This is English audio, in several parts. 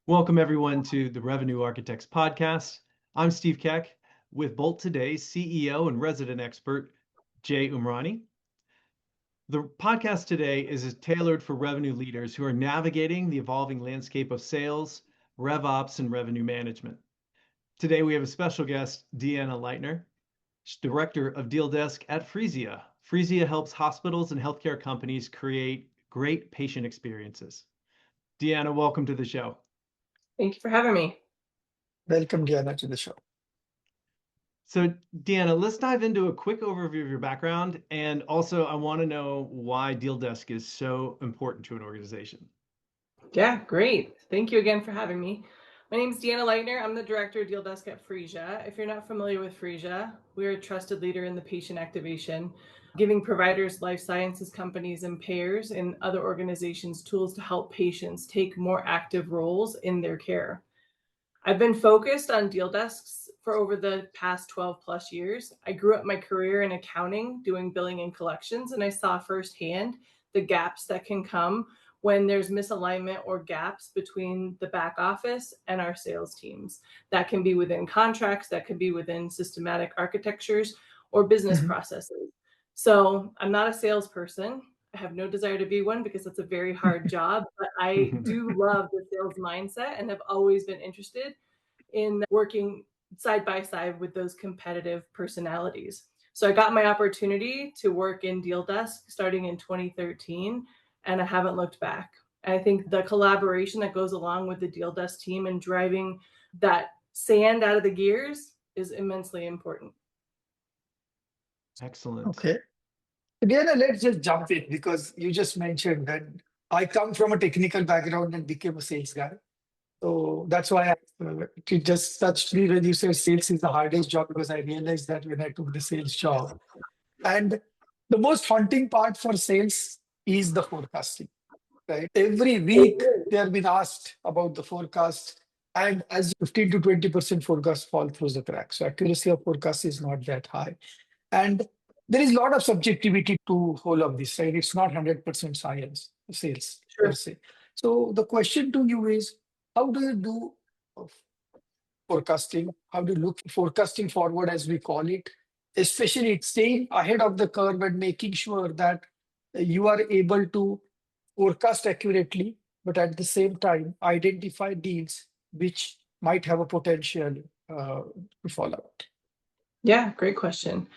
Welcome everyone to the Revenue Architects podcast. I'm Steve Keck with Bolt Today's CEO and resident expert, Jay Umrani. The podcast today is tailored for revenue leaders who are navigating the evolving landscape of sales, RevOps, and revenue management. Today we have a special guest, Deanna Lightner, Director of Deal Desk at Phreesia. Phreesia helps hospitals and healthcare companies create great patient experiences. Deanna, welcome to the show. Thank you for having me. Welcome, Deanna, to the show. So, Deanna, let's dive into a quick overview of your background. And also, I want to know why Deal Desk is so important to an organization. Yeah, great. Thank you again for having me. My name is Deanna Lightner. I'm the Director of Deal Desk at Phreesia. If you're not familiar with Phreesia, we're a trusted leader in the patient activation, giving providers, life sciences companies, and payers and other organizations tools to help patients take more active roles in their care. I've been focused on deal desks for over the past 12 plus years. I grew up my career in accounting, doing billing and collections, and I saw firsthand the gaps that can come when there's misalignment or gaps between the back office and our sales teams. That can be within contracts, that can be within systematic architectures or business processes. So I'm not a salesperson. I have no desire to be one because it's a very hard job, but I do love the sales mindset and have always been interested in working side by side with those competitive personalities. So I got my opportunity to work in Deal Desk starting in 2013, and I haven't looked back. I think the collaboration that goes along with the Deal Desk team and driving that sand out of the gears is immensely important. Excellent. Okay. Deanna, let's just jump in because you just mentioned that I come from a technical background and became a sales guy. So that's why it just touched me when you said sales is the hardest job, because I realized that when I took the sales job. And the most haunting part for sales is the forecasting, right? Every week they have been asked about the forecast, and as 15 to 20% forecast fall through the cracks. So accuracy of forecast is not that high. And there is a lot of subjectivity to whole of this, right? It's not 100% science, sales per se. So the question to you is, how do you do forecasting? How do you look forecasting forward, as we call it, especially staying ahead of the curve and making sure that you are able to forecast accurately, but at the same time, identify deals which might have a potential to fall out? Yeah, great question.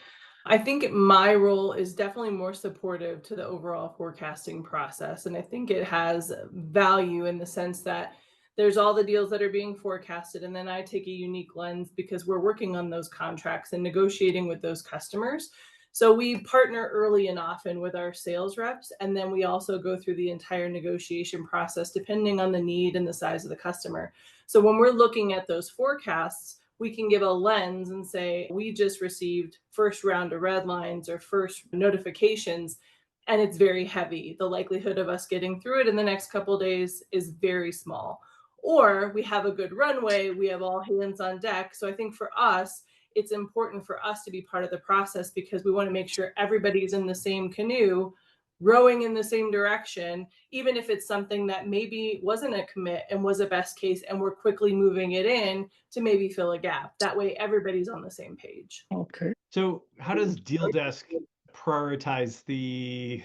I think my role is definitely more supportive to the overall forecasting process. And I think it has value in the sense that there's all the deals that are being forecasted. And then I take a unique lens because we're working on those contracts and negotiating with those customers. So we partner early and often with our sales reps. And then we also go through the entire negotiation process, depending on the need and the size of the customer. So when we're looking at those forecasts, we can give a lens and say, we just received first round of red lines or first notifications, and it's very heavy. The likelihood of us getting through it in the next couple of days is very small. Or we have a good runway, we have all hands on deck. So I think for us, it's important for us to be part of the process because we want to make sure everybody's in the same canoe, rowing in the same direction, even if it's something that maybe wasn't a commit and was a best case, and we're quickly moving it in to maybe fill a gap. That way everybody's on the same page. Okay. So how does Deal Desk prioritize the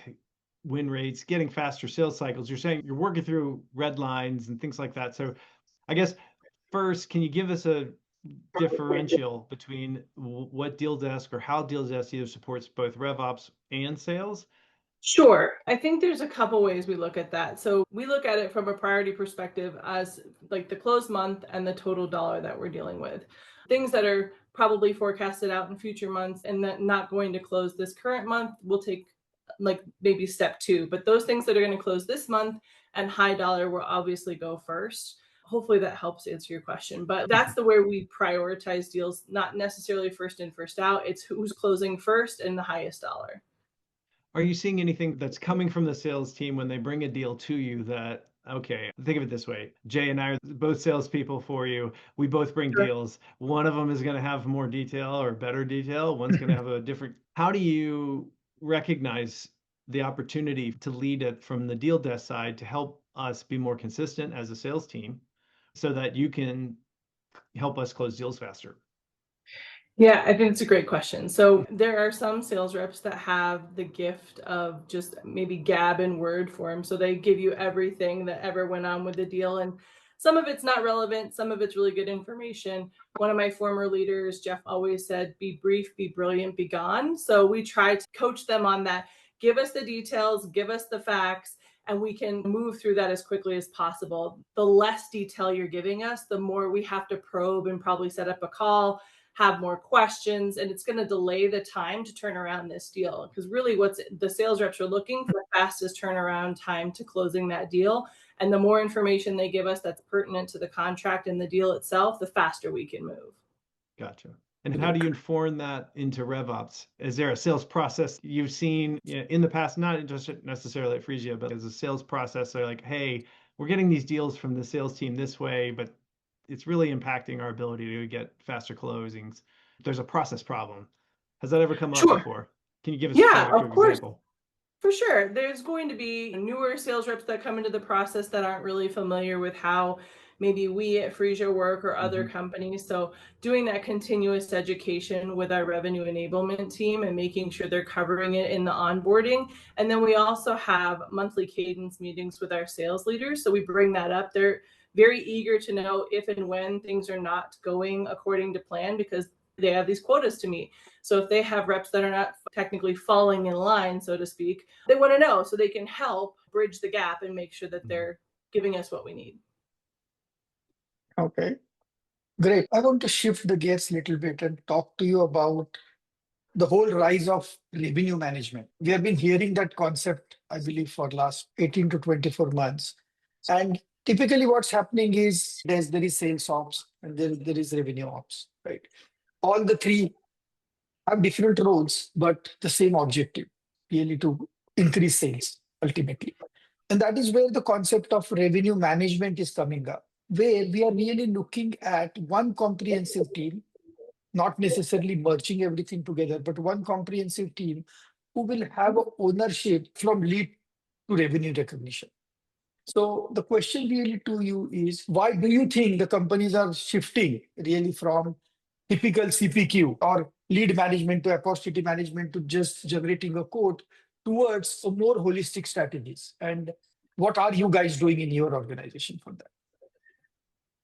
win rates, getting faster sales cycles? You're saying you're working through red lines and things like that. So I guess first, can you give us a differential between what Deal Desk or how Deal Desk either supports both RevOps and sales? Sure. I think there's a couple ways we look at that. So we look at it from a priority perspective as like the close month and the total dollar that we're dealing with. Things that are probably forecasted out in future months and that not going to close this current month will take like maybe step two. But those things that are going to close this month and high dollar will obviously go first. Hopefully that helps answer your question. But that's the way we prioritize deals, not necessarily first in, first out. It's who's closing first and the highest dollar. Are you seeing anything that's coming from the sales team when they bring a deal to you that, okay, think of it this way. Jay and I are both salespeople for you. We both bring deals. One of them is going to have more detail or better detail. One's going to have a different. How do you recognize the opportunity to lead it from the deal desk side to help us be more consistent as a sales team so that you can help us close deals faster? Yeah, I think it's a great question. So there are some sales reps that have the gift of just maybe gab in word form. So they give you everything that ever went on with the deal. And some of it's not relevant, some of it's really good information. One of my former leaders, Jeff, always said, be brief, be brilliant, be gone. So we try to coach them on that. Give us the details, give us the facts, and we can move through that as quickly as possible. The less detail you're giving us, the more we have to probe and probably set up a call, have more questions, and it's going to delay the time to turn around this deal. Because really what's the sales reps are looking for, the fastest turnaround time to closing that deal. And the more information they give us that's pertinent to the contract and the deal itself, the faster we can move. Gotcha. And how do you inform that into RevOps? Is there a sales process you've seen in the past, not just necessarily at Phreesia, but as a sales process, they're like, hey, we're getting these deals from the sales team this way, but it's really impacting our ability to get faster closings. There's a process problem. Has that ever come up Sure. before? Can you give us Yeah, a quick of course. example? For sure. There's going to be newer sales reps that come into the process that aren't really familiar with how maybe we at Phreesia work or other companies. So doing that continuous education with our revenue enablement team and making sure they're covering it in the onboarding. And then we also have monthly cadence meetings with our sales leaders. So we bring that up. They're very eager to know if and when things are not going according to plan because they have these quotas to meet. So if they have reps that are not technically falling in line, so to speak, they want to know so they can help bridge the gap and make sure that they're giving us what we need. Okay, great. I want to shift the gears a little bit and talk to you about the whole rise of revenue management. We have been hearing that concept, I believe, for last 18 to 24 months. And typically what's happening is there is sales ops and there is revenue ops, right? All the three have different roles, but the same objective, really to increase sales ultimately. And that is where the concept of revenue management is coming up, where we are really looking at one comprehensive team, not necessarily merging everything together, but one comprehensive team who will have a ownership from lead to revenue recognition. So the question really to you is, why do you think the companies are shifting really from typical CPQ or lead management to opportunity management to just generating a quote towards a more holistic strategies? And what are you guys doing in your organization for that?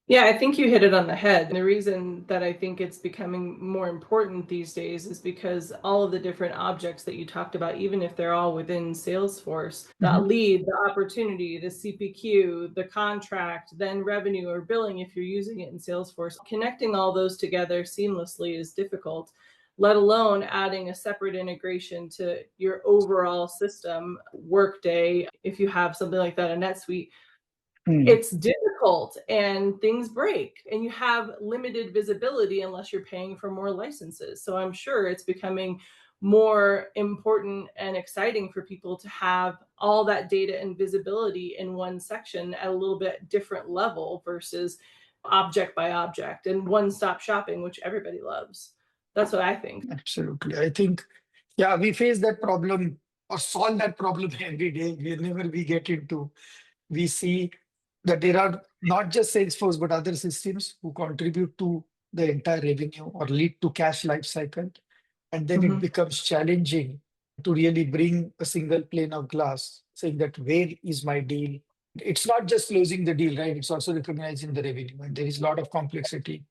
Yeah, I think you hit it on the head. The reason that I think it's becoming more important these days is because all of the different objects that you talked about, even if they're all within Salesforce, that lead, the opportunity, the CPQ, the contract, then revenue or billing, if you're using it in Salesforce, connecting all those together seamlessly is difficult, let alone adding a separate integration to your overall system, Workday, if you have something like that, a NetSuite. It's difficult and things break and you have limited visibility unless you're paying for more licenses. So I'm sure it's becoming more important and exciting for people to have all that data and visibility in one section at a little bit different level versus object by object and one-stop shopping, which everybody loves. That's what I think. Absolutely. I think, yeah, we face that problem or solve that problem every day. Whenever we get into, we see that there are not just Salesforce, but other systems who contribute to the entire revenue or lead to cash life cycle. And then it becomes challenging to really bring a single pane of glass, saying that where is my deal? It's not just closing the deal, right? It's also recognizing the revenue. And there is a lot of complexity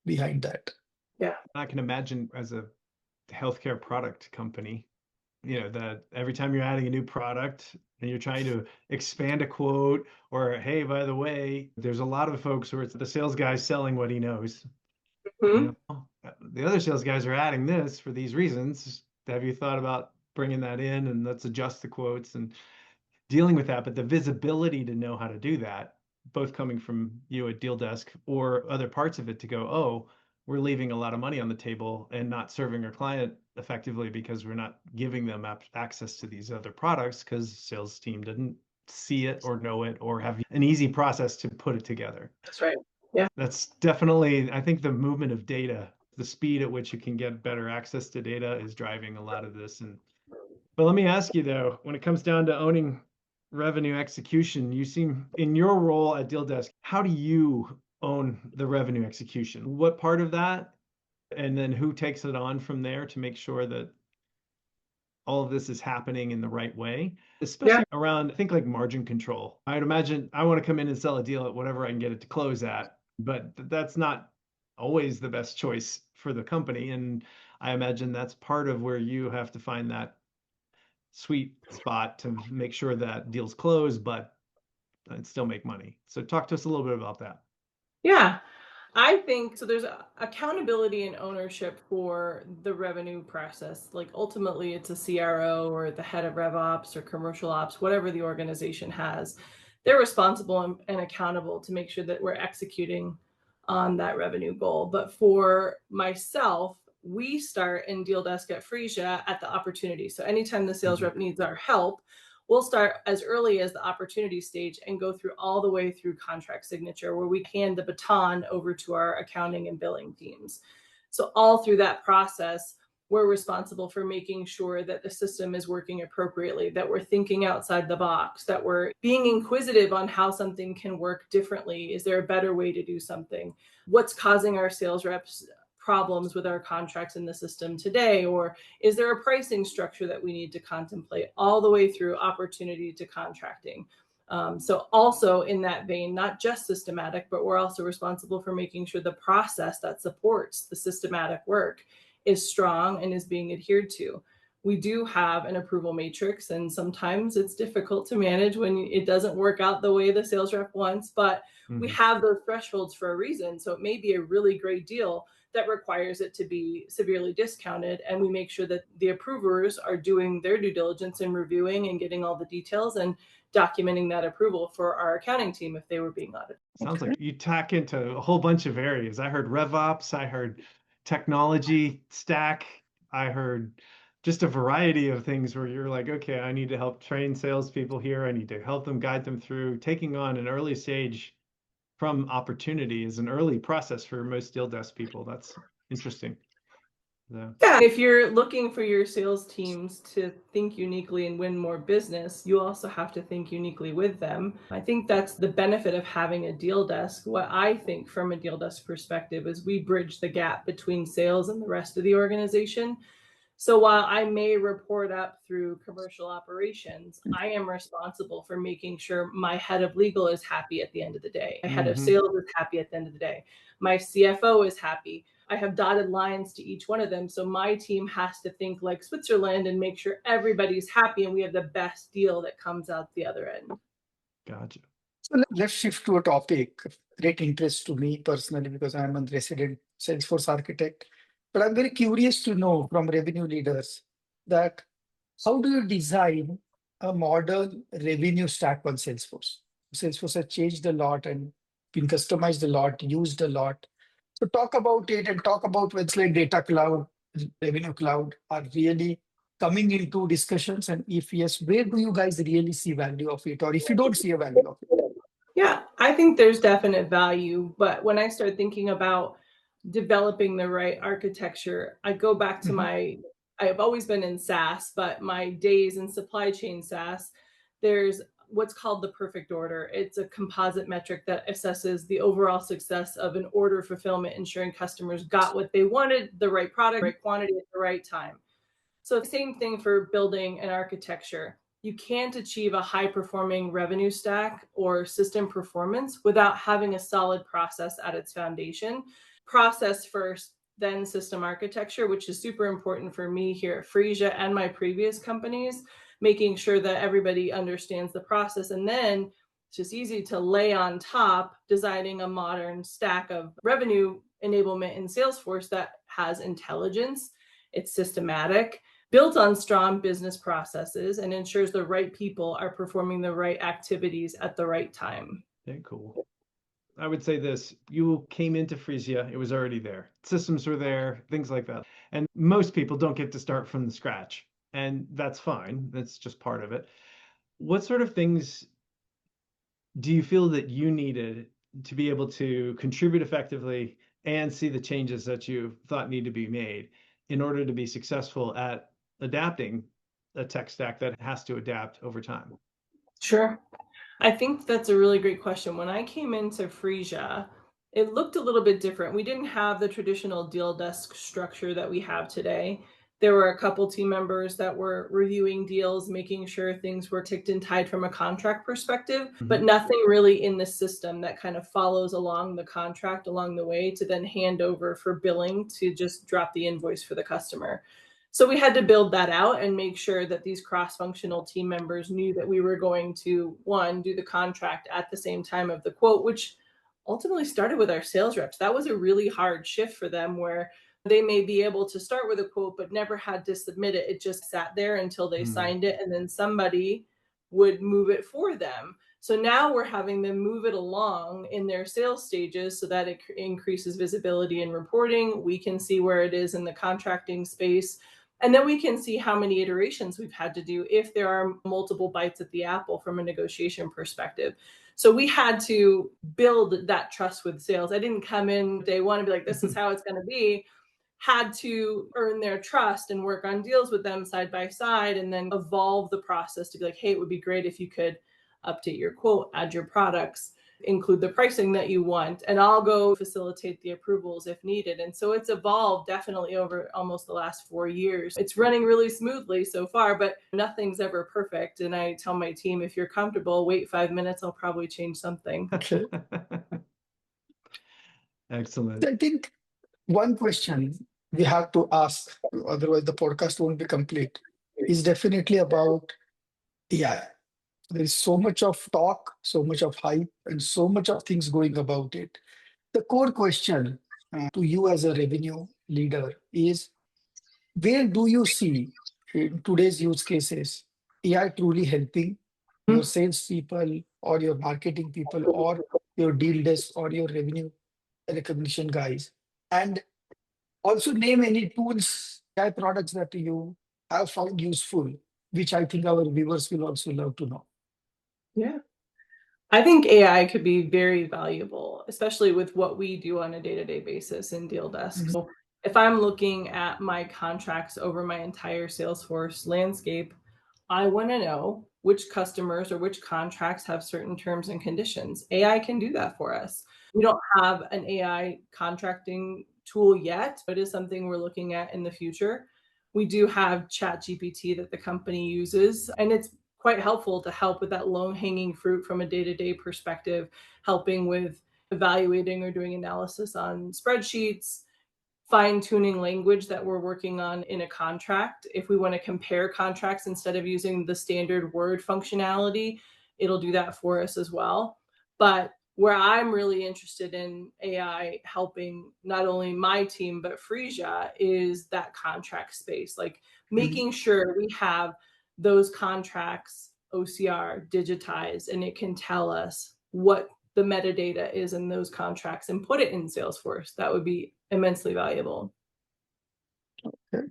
behind that. Yeah. I can imagine as a healthcare product company, that every time you're adding a new product and you're trying to expand a quote, or hey, by the way, there's a lot of folks where it's the sales guy selling what he knows. The other sales guys are adding this for these reasons. Have you thought about bringing that in and let's adjust the quotes and dealing with that? But the visibility to know how to do that, both coming from you at Deal Desk or other parts of it to go, oh, we're leaving a lot of money on the table and not serving our client effectively because we're not giving them access to these other products because the sales team didn't see it or know it or have an easy process to put it together. That's right. Yeah. That's definitely, I think the movement of data, the speed at which you can get better access to data is driving a lot of this. But let me ask you though, when it comes down to owning revenue execution, you seem in your role at Deal Desk, how do you own the revenue execution. What part of that? And then who takes it on from there to make sure that all of this is happening in the right way, especially around, I think, like margin control. I'd imagine I want to come in and sell a deal at whatever I can get it to close at, but that's not always the best choice for the company. And I imagine that's part of where you have to find that sweet spot to make sure that deals close, but still make money. So talk to us a little bit about that. Yeah, I think so. There's accountability and ownership for the revenue process. Like ultimately, it's a CRO or the head of Rev Ops or commercial ops, whatever the organization has. They're responsible and accountable to make sure that we're executing on that revenue goal. But for myself, we start in Deal Desk at Phreesia at the opportunity. So anytime the sales rep needs our help, we'll start as early as the opportunity stage and go through all the way through contract signature, where we hand the baton over to our accounting and billing teams. So all through that process, we're responsible for making sure that the system is working appropriately, that we're thinking outside the box, that we're being inquisitive on how something can work differently. Is there a better way to do something? What's causing our sales reps problems with our contracts in the system today? Or is there a pricing structure that we need to contemplate, all the way through opportunity to contracting? So also in that vein, not just systematic, but we're also responsible for making sure the process that supports the systematic work is strong and is being adhered to. We do have an approval matrix, and sometimes it's difficult to manage when it doesn't work out the way the sales rep wants, but we have those thresholds for a reason. So it may be a really great deal that requires it to be severely discounted, and we make sure that the approvers are doing their due diligence and reviewing and getting all the details and documenting that approval for our accounting team if they were being audited. Sounds like you tack into a whole bunch of areas. I heard RevOps, I heard technology stack, I heard just a variety of things where you're like, okay, I need to help train salespeople here. I need to help them, guide them through taking on an early stage from opportunity is an early process for most Deal Desk people. That's interesting. Yeah, if you're looking for your sales teams to think uniquely and win more business, you also have to think uniquely with them. I think that's the benefit of having a deal desk. What I think from a deal desk perspective is we bridge the gap between sales and the rest of the organization. So while I may report up through commercial operations, I am responsible for making sure my head of legal is happy at the end of the day. My head of sales is happy at the end of the day. My CFO is happy. I have dotted lines to each one of them. So my team has to think like Switzerland and make sure everybody's happy and we have the best deal that comes out the other end. Gotcha. So let's shift to a topic of great interest to me personally, because I'm a resident Salesforce architect. But I'm very curious to know from revenue leaders that how do you design a modern revenue stack on Salesforce? Salesforce has changed a lot and been customized a lot, used a lot. So talk about it and talk about when like data cloud, revenue cloud are really coming into discussions. And if yes, where do you guys really see value of it? Or if you don't see a value of it? Yeah, I think there's definite value. But when I start thinking about developing the right architecture, I go back to I've always been in SaaS, but my days in supply chain SaaS, there's what's called the perfect order. It's a composite metric that assesses the overall success of an order fulfillment, ensuring customers got what they wanted, the right product, right quantity at the right time. So same thing for building an architecture. You can't achieve a high performing revenue stack or system performance without having a solid process at its foundation. Process first, then system architecture, which is super important for me here at Phreesia and my previous companies, making sure that everybody understands the process. And then it's just easy to lay on top, designing a modern stack of revenue enablement in Salesforce that has intelligence, it's systematic, built on strong business processes, and ensures the right people are performing the right activities at the right time. Very cool. I would say this, you came into Phreesia, it was already there. Systems were there, things like that. And most people don't get to start from the scratch. And that's fine. That's just part of it. What sort of things do you feel that you needed to be able to contribute effectively and see the changes that you thought need to be made in order to be successful at adapting a tech stack that has to adapt over time? Sure. I think that's a really great question. When I came into Phreesia, It looked a little bit different. We didn't have the traditional deal desk structure that we have today. There were a couple team members that were reviewing deals, making sure things were ticked and tied from a contract perspective, but nothing really in the system that kind of follows along the contract along the way to then hand over for billing to just drop the invoice for the customer. So we had to build that out and make sure that these cross-functional team members knew that we were going to, one, do the contract at the same time of the quote, which ultimately started with our sales reps. That was a really hard shift for them where they may be able to start with a quote, but never had to submit it. It just sat there until they signed it, and then somebody would move it for them. So now we're having them move it along in their sales stages so that it increases visibility and reporting. We can see where it is in the contracting space. And then we can see how many iterations we've had to do if there are multiple bites at the apple from a negotiation perspective. So we had to build that trust with sales. I didn't come in day one and be like, this is how it's going to be. Had to earn their trust and work on deals with them side by side, and then evolve the process to be like, hey, it would be great if you could update your quote, add your products, include the pricing that you want, and I'll go facilitate the approvals if needed. And so it's evolved definitely over almost the last 4 years. It's running really smoothly so far, but nothing's ever perfect. And I tell my team, if you're comfortable, wait 5 minutes, I'll probably change something. Excellent. I think one question we have to ask, otherwise the podcast won't be complete, is definitely about AI. There is so much of talk, so much of hype, and so much of things going about it. The core question to you as a revenue leader is, where do you see in today's use cases AI truly helping your salespeople or your marketing people or your deal desk or your revenue recognition guys? And also name any tools, AI products that you have found useful, which I think our viewers will also love to know. Yeah. I think AI could be very valuable, especially with what we do on a day-to-day basis in Deal Desk. So if I'm looking at my contracts over my entire Salesforce landscape, I want to know which customers or which contracts have certain terms and conditions. AI can do that for us. We don't have an AI contracting tool yet, but it is something we're looking at in the future. We do have ChatGPT that the company uses, and it's quite helpful to help with that low-hanging fruit from a day-to-day perspective, helping with evaluating or doing analysis on spreadsheets, fine-tuning language that we're working on in a contract. If we want to compare contracts instead of using the standard Word functionality, it'll do that for us as well. But where I'm really interested in AI helping not only my team, but Phreesia, is that contract space, like making sure we have those contracts OCR digitized, and it can tell us what the metadata is in those contracts and put it in Salesforce. That would be immensely valuable. Okay.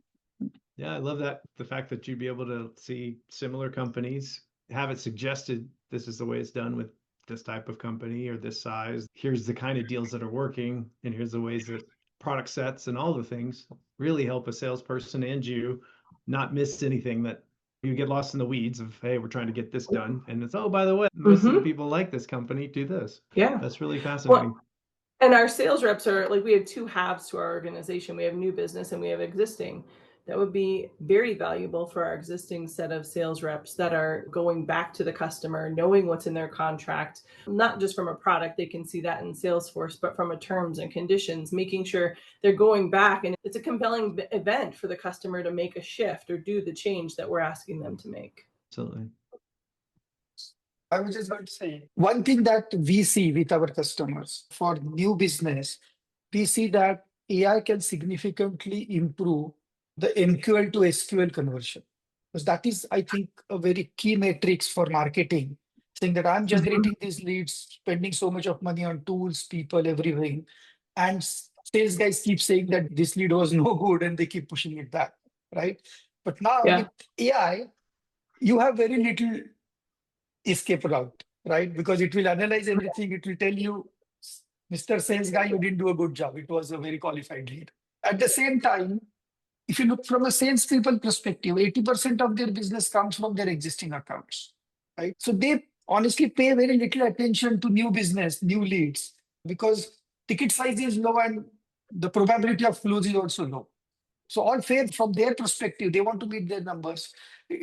Yeah, I love that. The fact that you'd be able to see similar companies, have it suggested, this is the way it's done with this type of company or this size. Here's the kind of deals that are working, and here's the ways that product sets and all the things really help a salesperson and you not miss anything, that you get lost in the weeds of, hey, we're trying to get this done. And it's, oh, by the way, most of the people like this company do this. Yeah. That's really fascinating. Well, and our sales reps are like, we have two halves to our organization. We have new business and we have existing. That would be very valuable for our existing set of sales reps that are going back to the customer, knowing what's in their contract, not just from a product, they can see that in Salesforce, but from a terms and conditions, making sure they're going back. And it's a compelling event for the customer to make a shift or do the change that we're asking them to make. Absolutely. I was just going to say, one thing that we see with our customers for new business, we see that AI can significantly improve the MQL to SQL conversion. Because that is, I think, a very key matrix for marketing, saying that I'm generating these leads, spending so much of money on tools, people, everything. And sales guys keep saying that this lead was no good and they keep pushing it back, right? But now with AI, you have very little escape route, right? Because it will analyze everything. It will tell you, Mr. Sales Guy, you didn't do a good job. It was a very qualified lead. At the same time, if you look from a salespeople perspective, 80% of their business comes from their existing accounts, right? So they honestly pay very little attention to new business, new leads, because ticket size is low and the probability of close is also low. So all fair from their perspective, they want to meet their numbers.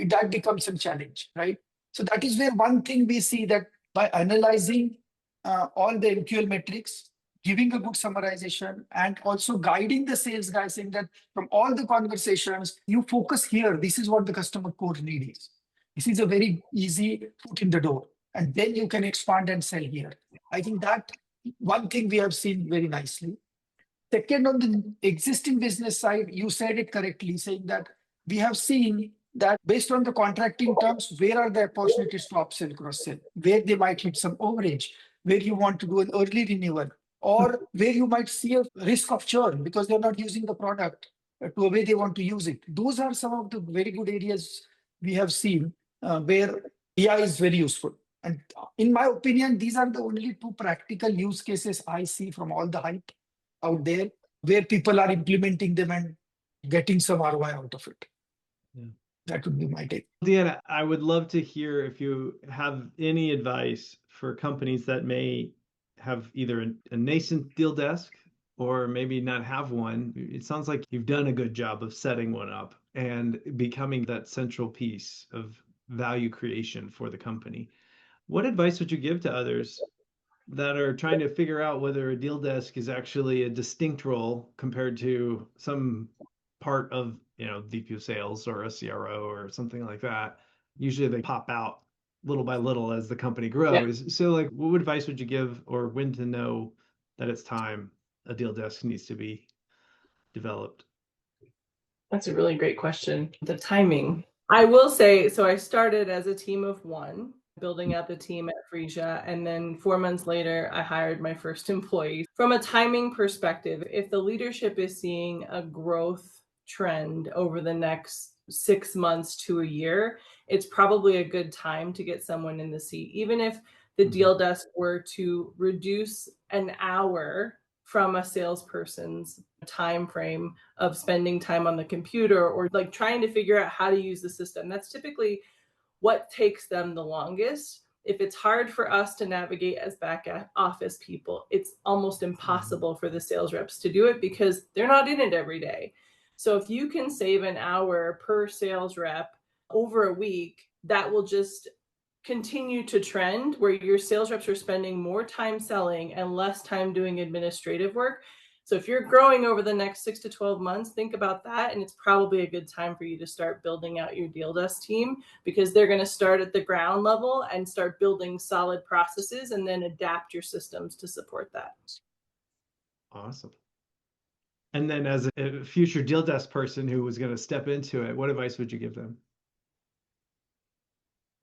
That becomes a challenge, right? So that is where one thing we see that by analyzing all the MQL metrics, giving a good summarization, and also guiding the sales guy saying that from all the conversations, you focus here. This is what the customer core need is. This is a very easy foot in the door. And then you can expand and sell here. I think that one thing we have seen very nicely. Second, on the existing business side, you said it correctly, saying that we have seen that based on the contracting terms, where are the opportunities to upsell, cross-sell, where they might hit some overage, where you want to do an early renewal, or where you might see a risk of churn because they're not using the product to a way they want to use it. Those are some of the very good areas we have seen where AI is very useful. And in my opinion, these are the only two practical use cases I see from all the hype out there where people are implementing them and getting some ROI out of it. Yeah. That would be my take. Deanna, I would love to hear if you have any advice for companies that may have either a nascent deal desk or maybe not have one. It sounds like you've done a good job of setting one up and becoming that central piece of value creation for the company. What advice would you give to others that are trying to figure out whether a deal desk is actually a distinct role compared to some part of, VP of sales or a CRO or something like that? Usually they pop out little by little as the company grows. Yeah. So like, what advice would you give, or when to know that it's time a deal desk needs to be developed? That's a really great question. The timing. I will say, so I started as a team of one, building out the team at Phreesia, and then 4 months later, I hired my first employee. From a timing perspective, if the leadership is seeing a growth trend over the next 6 months to a year, it's probably a good time to get someone in the seat. Even if the deal desk were to reduce an hour from a salesperson's time frame of spending time on the computer or like trying to figure out how to use the system, that's typically what takes them the longest. If it's hard for us to navigate as back office people, it's almost impossible for the sales reps to do it because they're not in it every day. So if you can save an hour per sales rep over a week, that will just continue to trend where your sales reps are spending more time selling and less time doing administrative work. So if you're growing over the next 6 to 12 months, think about that. And it's probably a good time for you to start building out your deal desk team because they're going to start at the ground level and start building solid processes and then adapt your systems to support that. Awesome. And then as a future deal desk person who was going to step into it, what advice would you give them?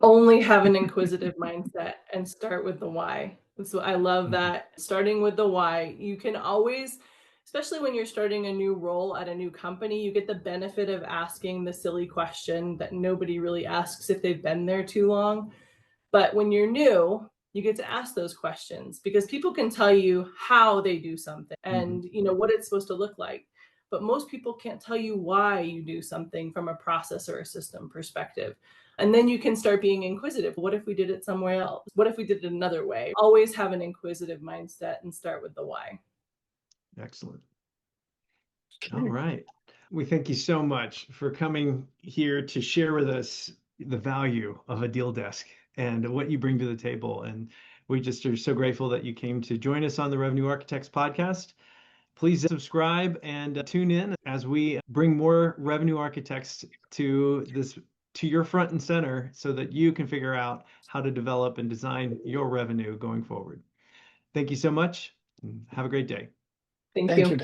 Only have an inquisitive mindset and start with the why. So I love that. Starting with the why, you can always, especially when you're starting a new role at a new company, you get the benefit of asking the silly question that nobody really asks if they've been there too long. But when you're new, you get to ask those questions because people can tell you how they do something and what it's supposed to look like. But most people can't tell you why you do something from a process or a system perspective. And then you can start being inquisitive. What if we did it somewhere else? What if we did it another way? Always have an inquisitive mindset and start with the why. Excellent. All right. We thank you so much for coming here to share with us the value of a deal desk and what you bring to the table. And we just are so grateful that you came to join us on the Revenue Architects podcast. Please subscribe and tune in as we bring more revenue architects to your front and center so that you can figure out how to develop and design your revenue going forward. Thank you so much. And have a great day. Thank you.